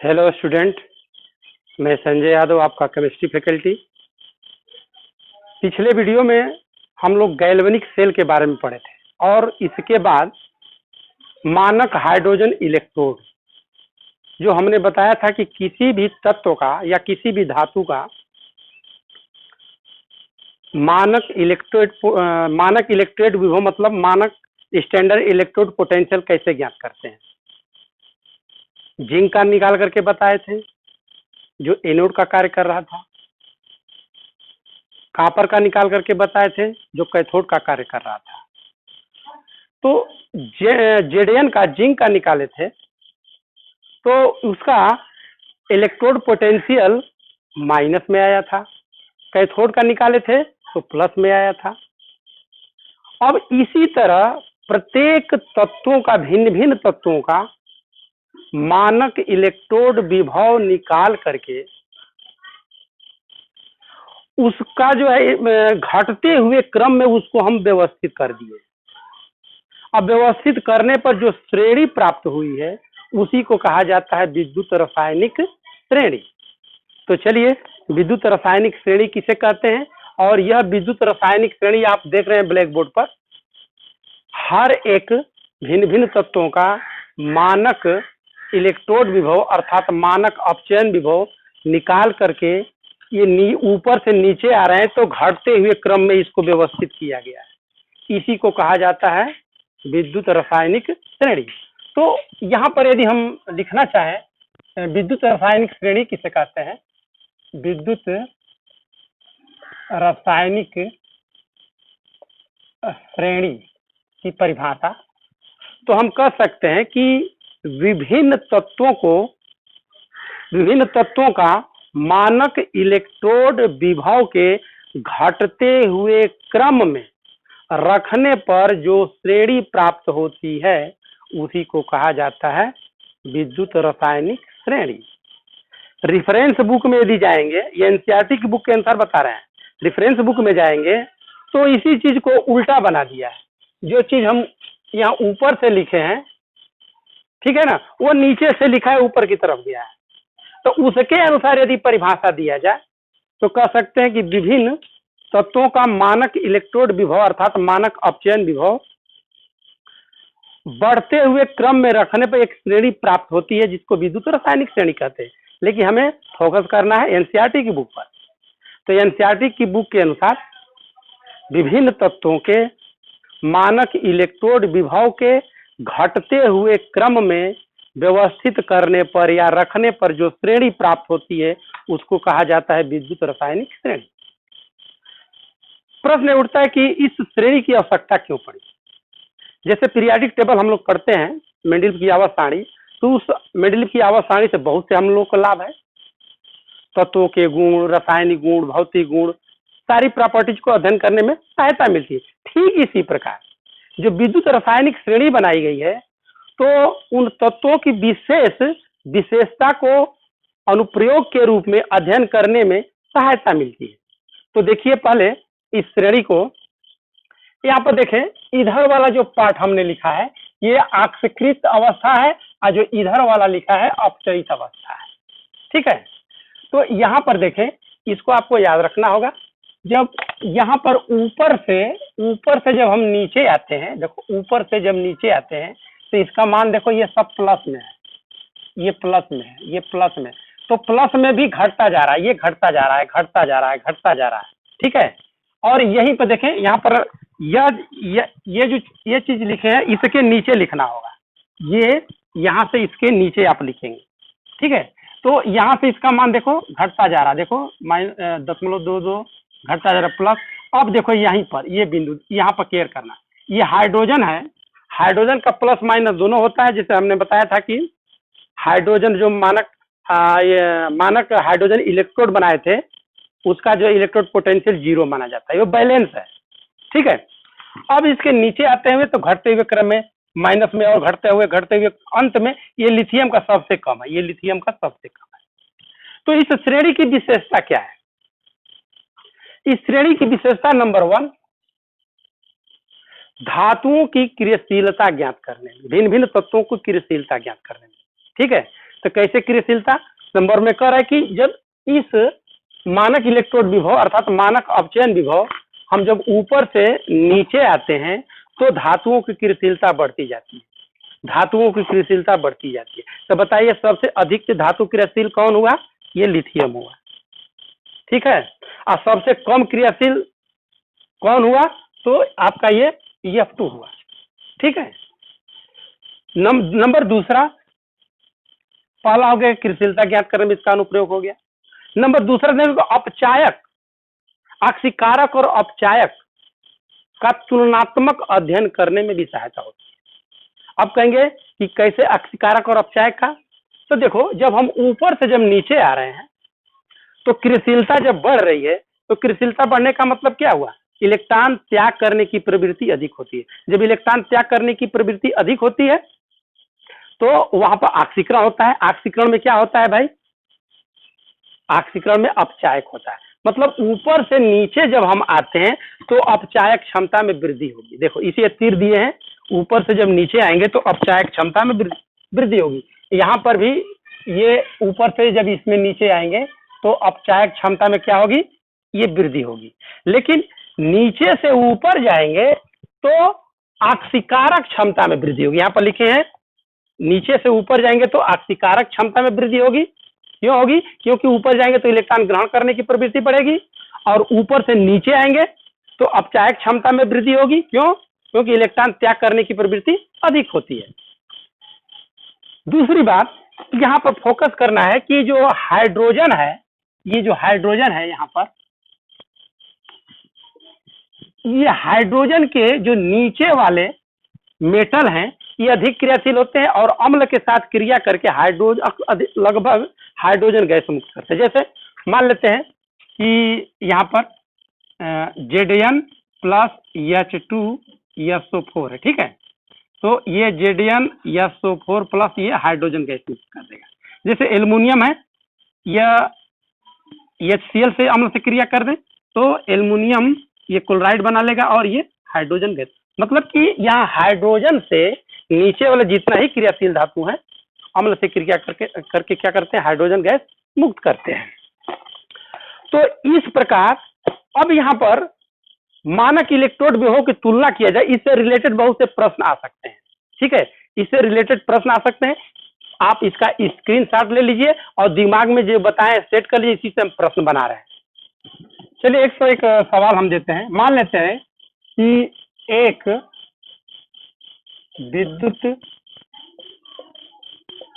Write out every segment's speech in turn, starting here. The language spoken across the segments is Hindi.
Hello student. मैं संजय यादव, आपका केमिस्ट्री फैकल्टी। पिछले वीडियो में हम लोग गैल्वेनिक सेल के बारे में पढ़े थे और इसके बाद मानक हाइड्रोजन इलेक्ट्रोड, जो हमने बताया था कि किसी भी तत्व का या किसी भी धातु का मानक इलेक्ट्रोड विभव मतलब मानक स्टैंडर्ड इलेक्ट्रोड पोटेंशियल कैसे ज्ञात करते हैं। जिंक का निकाल करके बताए थे जो एनोड का कार्य कर रहा था, कॉपर का निकाल करके बताए थे जो कैथोड का कार्य कर रहा था। तो जेडएन का जिंक का निकाले थे तो उसका इलेक्ट्रोड पोटेंशियल माइनस में आया था, कैथोड का निकाले थे तो प्लस में आया था। अब इसी तरह प्रत्येक तत्वों का भिन्न भिन्न तत्वों का मानक इलेक्ट्रोड विभव निकाल करके उसका जो है घटते हुए क्रम में उसको हम व्यवस्थित कर दिए। अब व्यवस्थित करने पर जो श्रेणी प्राप्त हुई है उसी को कहा जाता है विद्युत रासायनिक श्रेणी। तो चलिए, विद्युत रासायनिक श्रेणी किसे कहते हैं, और यह विद्युत रासायनिक श्रेणी आप देख रहे हैं ब्लैक बोर्ड पर। हर एक भिन्न भिन्न तत्वों का मानक इलेक्ट्रोड विभव अर्थात मानक अपचयन विभव निकाल करके ये ऊपर से नीचे आ रहे हैं तो घटते हुए क्रम में इसको व्यवस्थित किया गया है। इसी को कहा जाता है विद्युत रासायनिक श्रेणी। तो यहाँ पर यदि हम लिखना चाहें विद्युत रासायनिक श्रेणी किसे कहते हैं, विद्युत रासायनिक श्रेणी की परिभाषा, तो हम कह सकते हैं कि विभिन्न तत्वों का मानक इलेक्ट्रोड विभव के घटते हुए क्रम में रखने पर जो श्रेणी प्राप्त होती है उसी को कहा जाता है विद्युत रासायनिक श्रेणी। रेफरेंस बुक में यदि जाएंगे, ये एनसीईआरटी की बुक के अनुसार बता रहे हैं, रेफरेंस बुक में जाएंगे तो इसी चीज को उल्टा बना दिया है। जो चीज हम यहाँ ऊपर से लिखे हैं, ठीक है ना, वो नीचे से लिखा है ऊपर की तरफ गया है। तो उसके अनुसार यदि परिभाषा दिया जाए तो कह सकते हैं कि विभिन्न तत्वों का मानक इलेक्ट्रोड विभव अर्थात मानक अपचयन विभव बढ़ते हुए क्रम में रखने पर एक श्रेणी प्राप्त होती है जिसको विद्युत रासायनिक श्रेणी कहते हैं। लेकिन हमें फोकस करना है एनसीईआरटी की बुक पर। तो एनसीईआरटी की बुक के अनुसार विभिन्न तत्वों के मानक इलेक्ट्रोड विभव के घटते हुए क्रम में व्यवस्थित करने पर या रखने पर जो श्रेणी प्राप्त होती है उसको कहा जाता है विद्युत रासायनिक श्रेणी। प्रश्न उठता है कि इस श्रेणी की आवश्यकता क्यों पड़ी। जैसे पीरियाडिक टेबल हम लोग पढ़ते हैं, मेंडलीव की आवर्त सारणी, तो उस मेंडलीव की आवर्त सारणी से बहुत से हम लोग को लाभ है। तत्वों के गुण, रासायनिक गुण, भौतिक गुण, सारी प्रॉपर्टीज को अध्ययन करने में सहायता मिलती है। ठीक इसी प्रकार जो विद्युत रासायनिक श्रेणी बनाई गई है तो उन तत्वों की विशेषता को अनुप्रयोग के रूप में अध्ययन करने में सहायता मिलती है। तो देखिए, पहले इस श्रेणी को यहाँ पर देखें, इधर वाला जो पार्ट हमने लिखा है ये आक्षेपित अवस्था है और जो इधर वाला लिखा है अपचयित अवस्था है। ठीक है, तो यहाँ पर देखें, इसको आपको याद रखना होगा। जब यहाँ पर ऊपर से जब हम नीचे आते हैं, देखो ऊपर से जब नीचे आते हैं तो इसका मान देखो ये सब प्लस में है, ये प्लस में है, ये प्लस में, तो प्लस में भी घटता जा रहा है, ये घटता जा रहा है, घटता जा रहा है, घटता जा रहा है। ठीक है, और यहीं पर देखें, यहाँ पर ये चीज लिखे हैं, इसके नीचे लिखना होगा, ये यहाँ से इसके नीचे आप लिखेंगे। ठीक है, तो यहाँ से इसका मान देखो घटता जा रहा है, देखो -0.22 घटता जा रहा है प्लस। अब देखो यहीं पर ये बिंदु यहाँ पर केयर करना, ये हाइड्रोजन है, हाइड्रोजन का प्लस माइनस दोनों होता है। जैसे हमने बताया था कि हाइड्रोजन जो मानक हाइड्रोजन इलेक्ट्रोड बनाए थे उसका जो इलेक्ट्रोड पोटेंशियल 0 माना जाता है, वो बैलेंस है। ठीक है, अब इसके नीचे आते हुए तो घटते हुए क्रम में माइनस में और घटते हुए अंत में ये लिथियम का सबसे कम है, ये लिथियम का सबसे कम है। तो इस श्रेणी की विशेषता क्या है? इस श्रेणी की विशेषता नंबर 1, धातुओं की क्रियाशीलता ज्ञात करने में, भिन्न भिन्न तत्वों की क्रियाशीलता ज्ञात करने में। ठीक है, तो कैसे क्रियाशीलता नंबर में कह रहा है कि जब इस मानक इलेक्ट्रोड विभव अर्थात मानक अपचयन विभव हम जब ऊपर से नीचे आते हैं तो धातुओं की क्रियाशीलता बढ़ती जाती है, धातुओं की क्रियाशीलता बढ़ती जाती है। तो बताइए सबसे अधिक धातु क्रियाशील कौन हुआ? ये लिथियम हुआ, ठीक है। और सबसे कम क्रियाशील कौन हुआ? तो आपका ये F2 हुआ, ठीक है। नंबर दूसरा, पहला हो गया क्रियाशीलता ज्ञात करने में इसका अनुप्रयोग हो गया। नंबर दूसरा देखो अपचायक, आक्सीकारक और अपचायक का तुलनात्मक अध्ययन करने में भी सहायता होती है। अब कहेंगे कि कैसे आक्सीकारक और अपचायक का? तो देखो जब हम ऊपर से जब नीचे आ रहे हैं तो क्रियाशीलता जब बढ़ रही है तो क्रियाशीलता बढ़ने का मतलब क्या हुआ? इलेक्ट्रॉन त्याग करने की प्रवृत्ति अधिक होती है। जब इलेक्ट्रॉन त्याग करने की प्रवृत्ति अधिक होती है तो वहां पर ऑक्सीकरण होता है। ऑक्सीकरण में क्या होता है भाई? ऑक्सीकरण में अपचायक होता है। मतलब ऊपर से नीचे जब हम आते हैं तो अपचायक क्षमता में वृद्धि होगी। देखो इसे तीर दिए हैं, ऊपर से जब नीचे आएंगे तो अपचायक क्षमता में वृद्धि होगी। यहाँ पर भी ये ऊपर से जब इसमें नीचे आएंगे तो अपचायक क्षमता में क्या होगी? ये वृद्धि होगी। लेकिन नीचे से ऊपर जाएंगे तो ऑक्सीकारक क्षमता में वृद्धि होगी। यहाँ पर लिखे हैं नीचे से ऊपर जाएंगे तो ऑक्सीकारक क्षमता में वृद्धि होगी। क्यों होगी? क्योंकि ऊपर जाएंगे तो इलेक्ट्रॉन ग्रहण करने की प्रवृत्ति बढ़ेगी और ऊपर से नीचे आएंगे तो अपचायक क्षमता में वृद्धि होगी। क्यों? क्योंकि इलेक्ट्रॉन त्याग करने की प्रवृत्ति अधिक होती है। दूसरी बात यहाँ पर फोकस करना है कि जो हाइड्रोजन है, ये जो हाइड्रोजन है यहाँ पर, ये हाइड्रोजन के जो नीचे वाले मेटल हैं ये अधिक क्रियाशील होते हैं और अम्ल के साथ क्रिया करके हाइड्रोजन लगभग हाइड्रोजन गैस मुक्त करते हैं। जैसे मान लेते हैं कि यहाँ पर Zn प्लस H2SO4 है, ठीक है। तो ये ZnSO4 प्लस ये हाइड्रोजन गैस मुक्त कर देगा। जैसे एल्युमिनियम है, यह HCl से अम्ल से क्रिया कर दे तो एल्युमिनियम ये क्लोराइड बना लेगा और ये हाइड्रोजन गैस। मतलब कि यहाँ हाइड्रोजन से नीचे वाले जितना ही क्रियाशील धातु है अम्ल से क्रिया करके क्या करते हैं? हाइड्रोजन गैस मुक्त करते हैं। तो इस प्रकार अब यहाँ पर मानक इलेक्ट्रोड विभव की तुलना किया जाए, इससे रिलेटेड बहुत से प्रश्न आ सकते हैं, ठीक है। इससे रिलेटेड प्रश्न आ सकते हैं, आप इसका स्क्रीनशॉट ले लीजिए और दिमाग में जो बताएं सेट कर लीजिए, इसी से हम प्रश्न बना रहे हैं। चलिए 101 सवाल हम देते हैं। मान लेते हैं कि एक विद्युत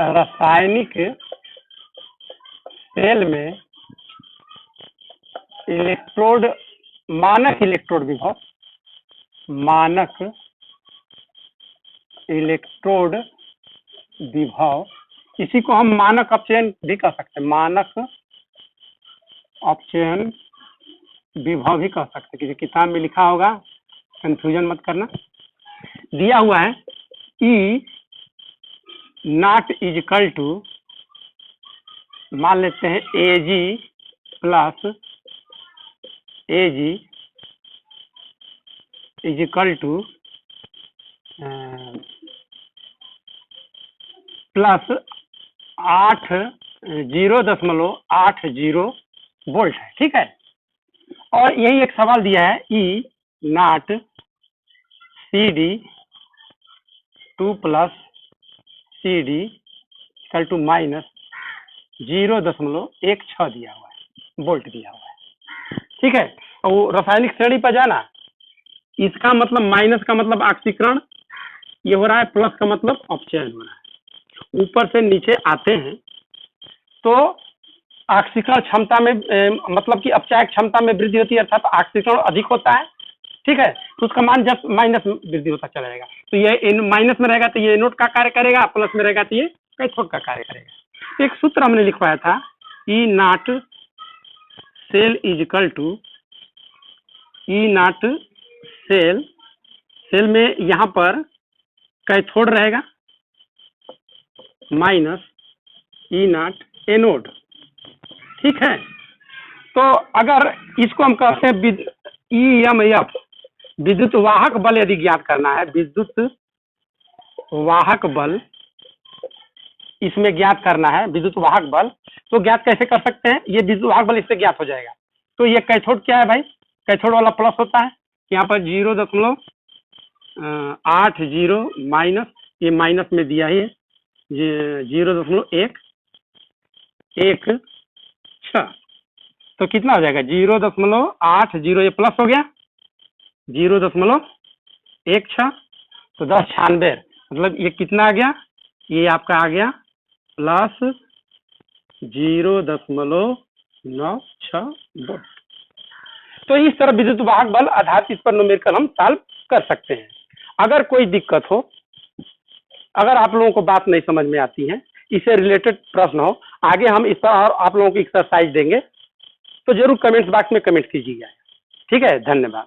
रासायनिक सेल में इलेक्ट्रोड, मानक इलेक्ट्रोड विभव, मानक इलेक्ट्रोड विभव, इसी को हम मानक अपचयन भी कह सकते हैं, मानक अपचयन विभव भी कह सकते हैं। किसी किताब में लिखा होगा, कंफ्यूजन मत करना। दिया हुआ है E नॉट इजकल टू, मान लेते हैं Ag plus Ag equal to plus 0.80 volt है, ठीक है। और यही एक सवाल दिया है E naught CD2 plus CD equal to minus 0.16 दिया हुआ है, वोल्ट दिया हुआ है, ठीक है। और वो रासायनिक श्रेणी पर जाना, इसका मतलब माइनस का मतलब ऑक्सीकरण ये हो रहा है, प्लस का मतलब अपचयन हो रहा है। ऊपर से नीचे आते हैं तो ऑक्सीकरण क्षमता में मतलब कि अपचायक क्षमता में वृद्धि होती है, अर्थात ऑक्सीकरण अधिक होता है, ठीक है। तो उसका मान जब माइनस वृद्धि होता चला जाएगा तो ये माइनस में रहेगा तो ये एनोड का कार्य करेगा, प्लस में रहेगा तो ये कैथोड का कार्य करेगा। तो एक सूत्र हमने लिखवाया था E naught cell equal to, E naught cell, cell में यहाँ पर कैथोड रहेगा माइनस E नॉट एनोड, ठीक है। तो अगर इसको हम कहते हैं EMF, विद्युत वाहक बल यदि ज्ञात करना है, विद्युत वाहक बल इसमें ज्ञात करना है विद्युत वाहक बल, तो ज्ञात कैसे कर सकते हैं? ये विद्युत वाहक बल इससे ज्ञात हो जाएगा। तो ये कैथोड क्या है भाई? कैथोड वाला प्लस होता है, यहाँ पर 0.80 माइनस, ये माइनस में दिया ही है, 0.116, तो कितना हो जाएगा? 0.80, ये प्लस हो गया 0.16, तो 1096, मतलब ये कितना आ गया? ये आपका आ गया प्लस 0.962। तो इस तरह विद्युत वाहक बल आधारित इस पर न्यूमेरिकल हम सॉल्व कर सकते हैं। अगर कोई दिक्कत हो, अगर आप लोगों को बात नहीं समझ में आती है, इससे रिलेटेड प्रश्न हो, आगे हम इस पर और आप लोगों को एक्सरसाइज देंगे, तो जरूर कमेंट्स बॉक्स में कमेंट कीजिएगा। ठीक है, धन्यवाद।